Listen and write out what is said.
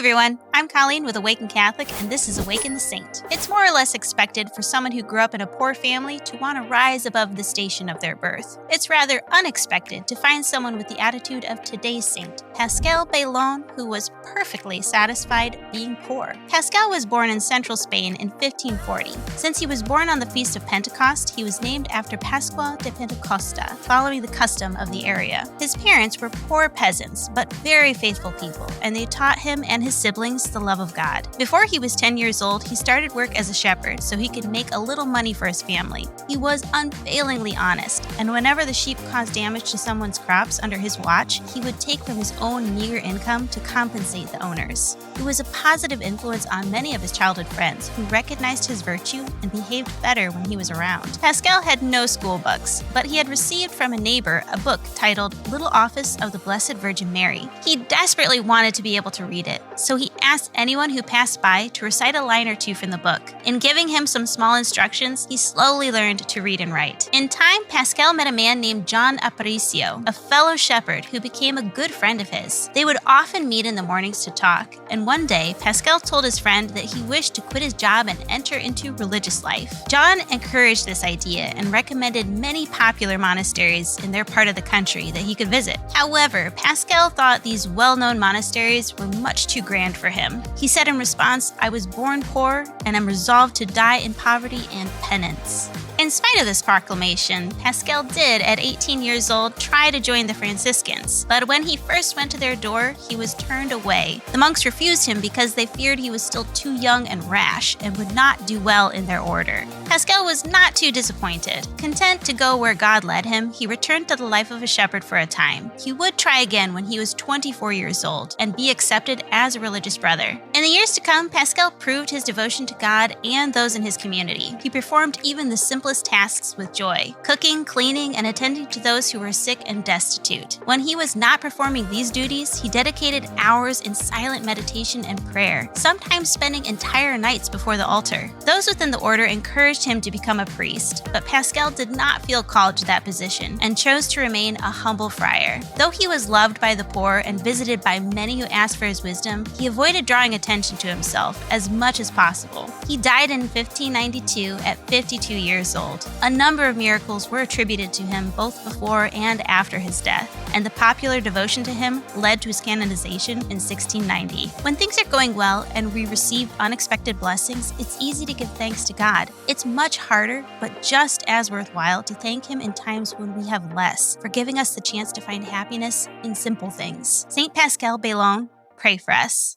everyone, I'm Colleen with Awaken Catholic, and this is Awaken the Saint. It's more or less expected for someone who grew up in a poor family to want to rise above the station of their birth. It's rather unexpected to find someone with the attitude of today's saint, Paschal Baylon, who was perfectly satisfied being poor. Paschal was born in central Spain in 1540. Since he was born on the Feast of Pentecost, he was named after Pascua de Pentecosta, following the custom of the area. His parents were poor peasants, but very faithful people, and they taught him and his siblings the love of God. Before he was 10 years old, he started work as a shepherd so he could make a little money for his family. He was unfailingly honest, and whenever the sheep caused damage to someone's crops under his watch, he would take from his own meager income to compensate the owners. He was a positive influence on many of his childhood friends who recognized his virtue and behaved better when he was around. Paschal had no school books, but he had received from a neighbor a book titled Little Office of the Blessed Virgin Mary. He desperately wanted to be able to read it, so he asked anyone who passed by to recite a line or two from the book. In giving him some small instructions, he slowly learned to read and write. In time, Paschal met a man named John Aparicio, a fellow shepherd who became a good friend of his. They would often meet in the mornings to talk, and one day, Paschal told his friend that he wished to quit his job and enter into religious life. John encouraged this idea and recommended many popular monasteries in their part of the country that he could visit. However, Paschal thought these well-known monasteries were much too grand for him. He said in response, "I was born poor and am resolved to die in poverty and penance." In spite of this proclamation, Paschal did, at 18 years old, try to join the Franciscans, but when he first went to their door, he was turned away. The monks refused him because they feared he was still too young and rash and would not do well in their order. Paschal was not too disappointed. Content to go where God led him, he returned to the life of a shepherd for a time. He would try again when he was 24 years old and be accepted as a religious brother. In the years to come, Paschal proved his devotion to God and those in his community. He performed even the simplest tasks with joy, cooking, cleaning, and attending to those who were sick and destitute. When he was not performing these duties, he dedicated hours in silent meditation and prayer, sometimes spending entire nights before the altar. Those within the order encouraged him to become a priest, but Paschal did not feel called to that position and chose to remain a humble friar. Though he was loved by the poor and visited by many who asked for his wisdom, he avoided drawing attention to himself as much as possible. He died in 1592 at 52 years old. A number of miracles were attributed to him both before and after his death, and the popular devotion to him led to his canonization in 1690. When things are going well and we receive unexpected blessings, it's easy to give thanks to God. It's much harder, but just as worthwhile, to thank Him in times when we have less, for giving us the chance to find happiness in simple things. St. Paschal Baylon, pray for us.